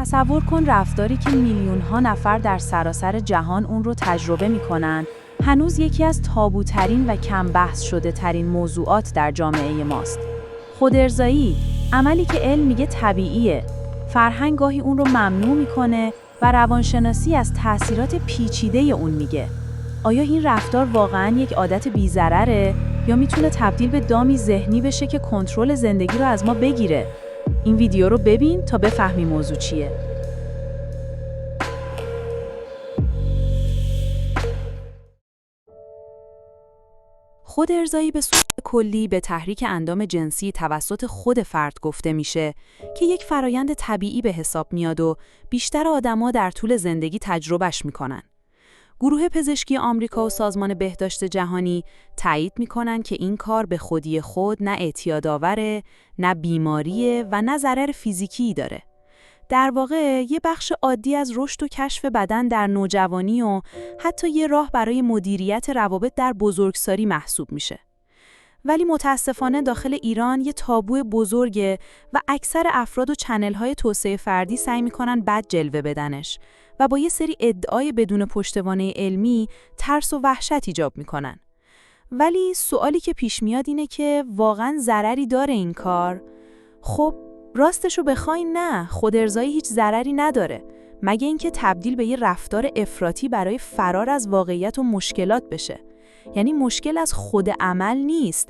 تصور کن رفتاری که میلیون‌ها نفر در سراسر جهان اون رو تجربه می‌کنن، هنوز یکی از تابوترین و کم بحث شده ترین موضوعات در جامعه ماست. خودارضایی، عملی که علم میگه طبیعیه، فرهنگ گاهی اون رو ممنوع میکنه و روانشناسی از تأثیرات پیچیده اون میگه. آیا این رفتار واقعاً یک عادت بی‌ضرره یا میتونه تبدیل به دامی ذهنی بشه که کنترل زندگی رو از ما بگیره؟ این ویدیو رو ببین تا بفهمی موضوع چیه. خودارضایی به صورت کلی به تحریک اندام جنسی توسط خود فرد گفته میشه که یک فرایند طبیعی به حساب میاد و بیشتر آدما در طول زندگی تجربهش میکنن. گروه پزشکی آمریکا و سازمان بهداشت جهانی تایید میکنن که این کار به خودی خود نه اعتیادآوره، نه بیماریه و نه ضرر فیزیکی داره. در واقع یه بخش عادی از رشد و کشف بدن در نوجوانی و حتی یه راه برای مدیریت روابط در بزرگسالی محسوب میشه. ولی متاسفانه داخل ایران یه تابو بزرگه و اکثر افراد و چنل‌های توسعه فردی سعی میکنن بد جلوه بدنش و با یه سری ادعای بدون پشتوانه علمی ترس و وحشت ایجاب میکنن. ولی سوالی که پیش میاد اینه که واقعاً ضرری داره این کار؟ خب راستشو بخواین نه، خودارضایی هیچ ضرری نداره، مگه اینکه تبدیل به یه رفتار افراطی برای فرار از واقعیت و مشکلات بشه. یعنی مشکل از خود عمل نیست،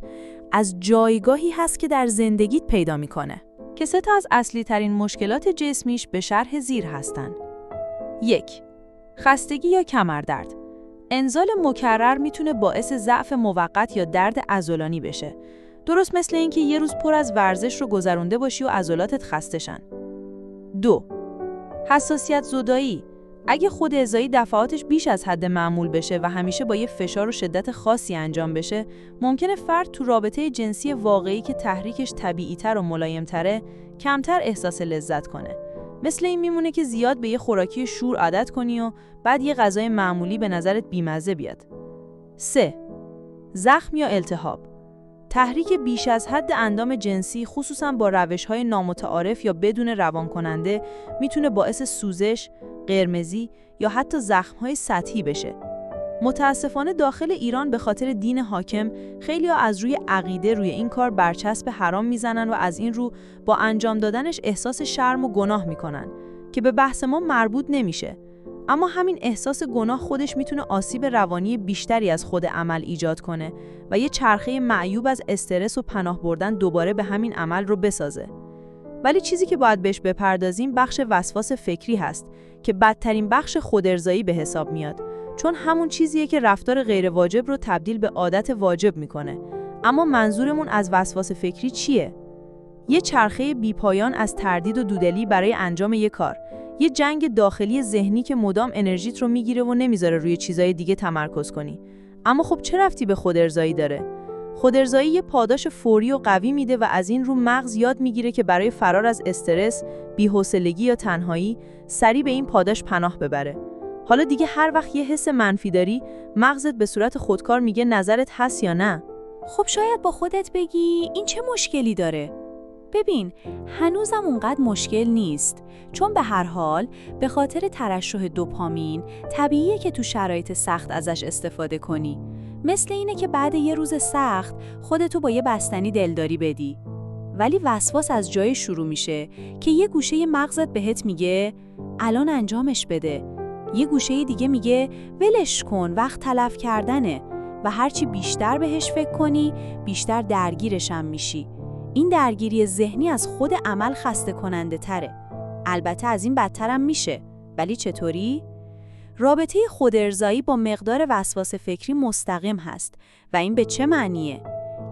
از جایگاهی هست که در زندگیت پیدا میکنه. که 3 تا از اصلی ترین مشکلات جسمیش به شرح زیر هستن. 1. خستگی یا کمردرد. انزال مکرر میتونه باعث ضعف موقت یا درد عضلانی بشه. درست مثل اینکه یه روز پر از ورزش رو گذرونده باشی و عضلاتت خسته شن. 2. حساسیت زدایی. اگه خودارضایی دفعاتش بیش از حد معمول بشه و همیشه با یه فشار و شدت خاصی انجام بشه، ممکنه فرد تو رابطه جنسی واقعی که تحریکش طبیعی‌تر و ملایم‌تره، کمتر احساس لذت کنه. مثل این میمونه که زیاد به یه خوراکی شور عادت کنی و بعد یه غذای معمولی به نظرت بیمزه بیاد. 3. زخم یا التهاب. تحریک بیش از حد اندام جنسی، خصوصاً با روش‌های نامتعارف یا بدون روانکننده، میتونه باعث سوزش، قرمزی یا حتی زخم‌های سطحی بشه. متاسفانه داخل ایران به خاطر دین حاکم خیلی‌ها از روی عقیده روی این کار برچسب حرام میزنن و از این رو با انجام دادنش احساس شرم و گناه میکنن که به بحث ما مربوط نمیشه. اما همین احساس گناه خودش میتونه آسیب روانی بیشتری از خود عمل ایجاد کنه و یه چرخه معیوب از استرس و پناه بردن دوباره به همین عمل رو بسازه. ولی چیزی که باید بهش بپردازیم بخش وسواس فکری هست که بدترین بخش خودارضایی به حساب میاد، چون همون چیزیه که رفتار غیر واجب رو تبدیل به عادت واجب میکنه. اما منظورمون از وسواس فکری چیه؟ یه چرخه بیپایان از تردید و دودلی برای انجام یه کار، یه جنگ داخلی ذهنی که مدام انرژیت رو میگیره و نمیذاره روی چیزای دیگه تمرکز کنی. اما خب چه ربطی به خودارضایی داره؟ خودارضایی یه پاداش فوری و قوی میده و از این رو مغز یاد میگیره که برای فرار از استرس، بی‌حوصلگی یا تنهایی سریع به این پاداش پناه ببره. حالا دیگه هر وقت یه حس منفی داری، مغزت به صورت خودکار میگه نظرت هست یا نه. خب شاید با خودت بگی این چه مشکلی داره؟ ببین، هنوزم اونقدر مشکل نیست، چون به هر حال به خاطر ترشح دوپامین طبیعیه که تو شرایط سخت ازش استفاده کنی. مثل اینه که بعد یه روز سخت خودتو با یه بستنی دلداری بدی. ولی وسواس از جای شروع میشه که یه گوشه مغزت بهت میگه الان انجامش بده، یه گوشه دیگه میگه ولش کن، وقت تلف کردنه، و هرچی بیشتر بهش فکر کنی بیشتر درگیرشم میشی. این درگیری ذهنی از خود عمل خسته کننده تره. البته از این بدترم میشه. ولی چطوری؟ رابطه خودارضایی با مقدار وسواس فکری مستقیم هست. و این به چه معنیه؟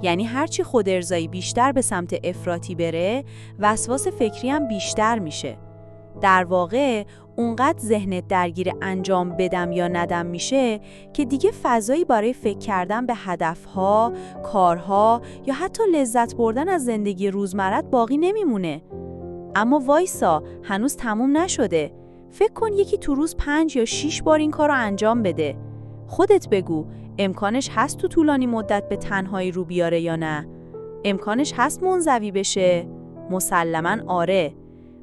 یعنی هرچی خودارضایی بیشتر به سمت افراطی بره، وسواس فکری هم بیشتر میشه. در واقع اونقدر ذهنت درگیر انجام بدم یا ندم میشه که دیگه فضایی برای فکر کردن به هدفها، کارها یا حتی لذت بردن از زندگی روزمرت باقی نمیمونه. اما وایسا، هنوز تموم نشده. فکر کن یکی تو روز 5 یا 6 بار این کارو انجام بده. خودت بگو امکانش هست تو طولانی مدت به تنهایی رو بیاره یا نه؟ امکانش هست منزوی بشه؟ مسلماً آره.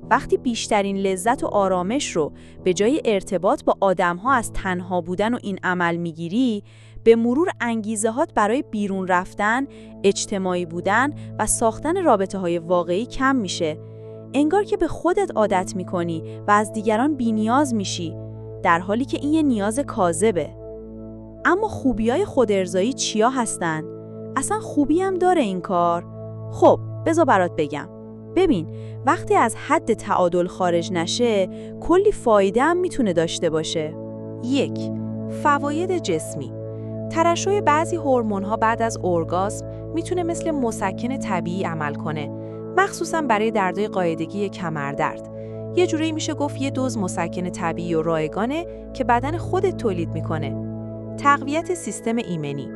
وقتی بیشترین لذت و آرامش رو به جای ارتباط با آدم‌ها از تنها بودن و این عمل میگیری، به مرور انگیزه‌هات برای بیرون رفتن، اجتماعی بودن و ساختن رابطه‌های واقعی کم میشه. انگار که به خودت عادت میکنی و از دیگران بی‌نیاز میشی، در حالی که این یه نیاز کاذبه. اما خوبی‌های خودارضایی چیا هستن؟ اصلا خوبی هم داره این کار؟ خب، بذار برات بگم. ببین، وقتی از حد تعادل خارج نشه، کلی فایده هم میتونه داشته باشه. 1. فواید جسمی. ترشح بعضی هورمون‌ها بعد از اورگاسم میتونه مثل مسکن طبیعی عمل کنه، مخصوصاً برای دردهای قاعدگی کمردرد. یه جوری میشه گفت یه دوز مسکن طبیعی و رایگانه که بدن خودت تولید میکنه. تقویت سیستم ایمنی.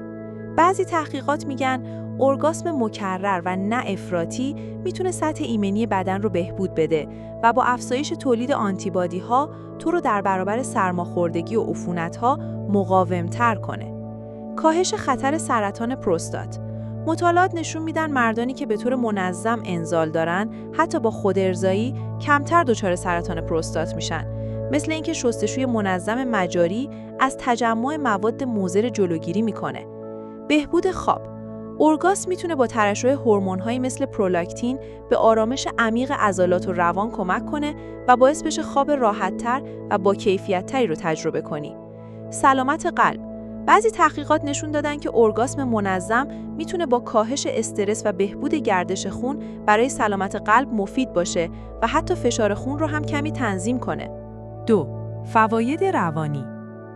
بعضی تحقیقات میگن اورگاسم مکرر و نه افراطی میتونه سطح ایمنی بدن رو بهبود بده و با افزایش تولید آنتیبادی‌ها تو رو در برابر سرماخوردگی و عفونت‌ها مقاوم‌تر کنه. کاهش خطر سرطان پروستات. مطالعات نشون میدن مردانی که به طور منظم انزال دارن، حتی با خودارضایی کمتر دچار سرطان پروستات میشن. مثل اینکه شستشوی منظم مجاری از تجمع مواد مضر جلوگیری میکنه. بهبود خواب. اورگاسم میتونه با ترشح هورمون‌هایی مثل پرولاکتین به آرامش عمیق عضلات و روان کمک کنه و باعث بشه خواب راحت‌تر و با کیفیت‌تری رو تجربه کنی. سلامت قلب. بعضی تحقیقات نشون دادن که اورگاسم منظم میتونه با کاهش استرس و بهبود گردش خون برای سلامت قلب مفید باشه و حتی فشار خون رو هم کمی تنظیم کنه. 2. فواید روانی.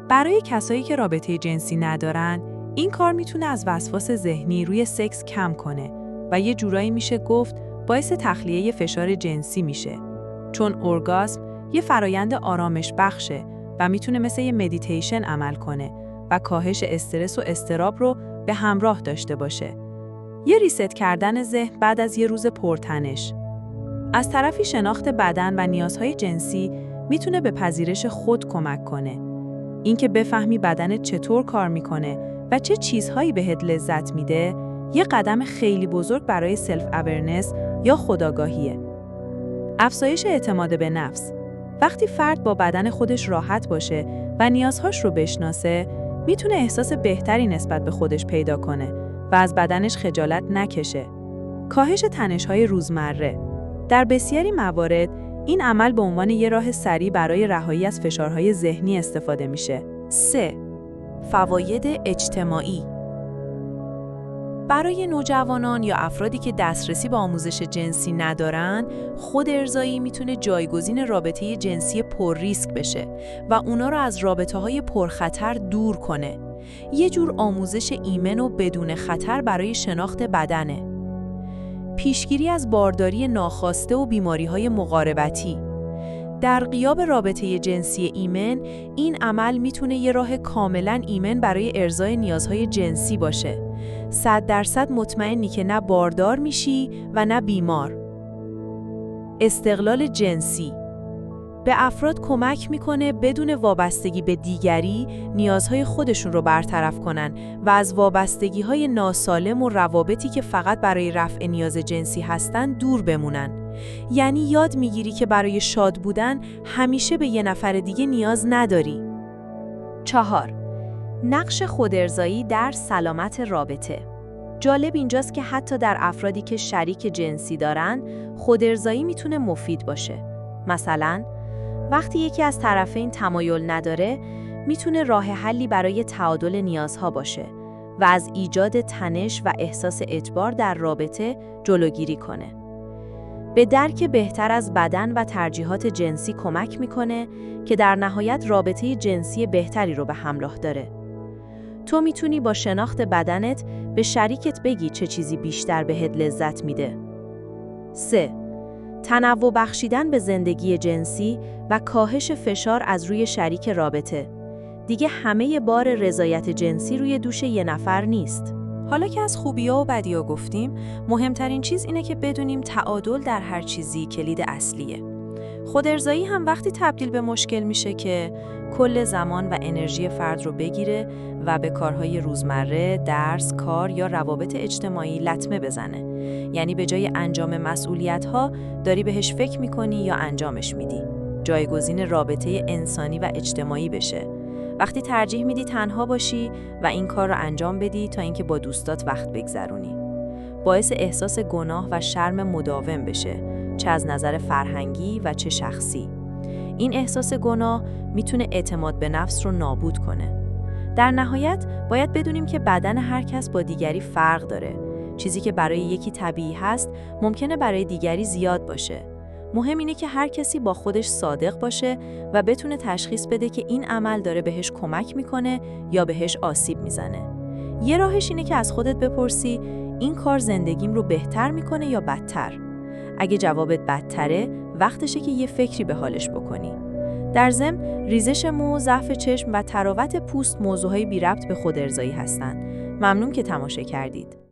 برای کسایی که رابطه جنسی ندارن، این کار میتونه از وسواس ذهنی روی سکس کم کنه و یه جورایی میشه گفت باعث تخلیه فشار جنسی میشه. چون اورگاسم یه فرایند آرامش بخشه و میتونه مثل یه مدیتیشن عمل کنه و کاهش استرس و اضطراب رو به همراه داشته باشه. یه ریست کردن ذهن بعد از یه روز پرتنش. از طرفی شناخت بدن و نیازهای جنسی میتونه به پذیرش خود کمک کنه. اینکه بفهمی بدنت چطور کار میکنه و چه چیزهایی بهت لذت میده، یه قدم خیلی بزرگ برای سلف اورننس یا خودآگاهیه. افزایش اعتماد به نفس. وقتی فرد با بدن خودش راحت باشه و نیازهاش رو بشناسه، میتونه احساس بهتری نسبت به خودش پیدا کنه و از بدنش خجالت نکشه. کاهش تنش‌های روزمره. در بسیاری موارد، این عمل به عنوان یه راه سریع برای رهایی از فشارهای ذهنی استفاده میشه. 3. فواید اجتماعی. برای نوجوانان یا افرادی که دسترسی به آموزش جنسی ندارن، خودارضایی میتونه جایگزین رابطه جنسی پر ریسک بشه و اونا رو از رابطه‌های پرخطر دور کنه. یه جور آموزش ایمن و بدون خطر برای شناخت بدنه. پیشگیری از بارداری ناخواسته و بیماری‌های مقاربتی. در غیاب رابطه جنسی ایمن، این عمل میتونه یه راه کاملاً ایمن برای ارضای نیازهای جنسی باشه. 100% مطمئنی که نه باردار میشی و نه بیمار. استقلال جنسی. به افراد کمک میکنه بدون وابستگی به دیگری نیازهای خودشون رو برطرف کنن و از وابستگی‌های ناسالم و روابطی که فقط برای رفع نیاز جنسی هستن دور بمونن. یعنی یاد میگیری که برای شاد بودن همیشه به یه نفر دیگه نیاز نداری. 4. نقش خودارضایی در سلامت رابطه. جالب اینجاست که حتی در افرادی که شریک جنسی دارن، خودارضایی میتونه مفید باشه. مثلا وقتی یکی از طرفین تمایل نداره، میتونه راه حلی برای تعادل نیازها باشه و از ایجاد تنش و احساس اجبار در رابطه جلوگیری کنه. به درک بهتر از بدن و ترجیحات جنسی کمک میکنه که در نهایت رابطه جنسی بهتری رو به همراه داره. تو میتونی با شناخت بدنت به شریکت بگی چه چیزی بیشتر بهت لذت میده. 3. تنوع بخشیدن به زندگی جنسی و کاهش فشار از روی شریک رابطه. دیگه همه بار رضایت جنسی روی دوش یه نفر نیست. حالا که از خوبی‌ها و بدی‌ها گفتیم، مهمترین چیز اینه که بدونیم تعادل در هر چیزی کلید اصلیه. خودارضایی هم وقتی تبدیل به مشکل میشه که کل زمان و انرژی فرد رو بگیره و به کارهای روزمره، درس، کار یا روابط اجتماعی لطمه بزنه. یعنی به جای انجام مسئولیت‌ها داری بهش فکر می‌کنی یا انجامش میدی. جایگزین رابطه انسانی و اجتماعی بشه. وقتی ترجیح میدی تنها باشی و این کار رو انجام بدی تا اینکه با دوستات وقت بگذرونی. باعث احساس گناه و شرم مداوم بشه، چه از نظر فرهنگی و چه شخصی. این احساس گناه میتونه اعتماد به نفس رو نابود کنه. در نهایت باید بدونیم که بدن هر کس با دیگری فرق داره. چیزی که برای یکی طبیعی هست، ممکنه برای دیگری زیاد باشه. مهم اینه که هر کسی با خودش صادق باشه و بتونه تشخیص بده که این عمل داره بهش کمک میکنه یا بهش آسیب میزنه. یه راهش اینه که از خودت بپرسی این کار زندگیم رو بهتر میکنه یا بدتر؟ اگه جوابت بدتره، وقتشه که یه فکری به حالش بکنی. در ضمن، ریزش مو، ضعف چشم و تراوت پوست موضوعهای بی ربط به خود ارضایی هستن. ممنون که تماشا کردید.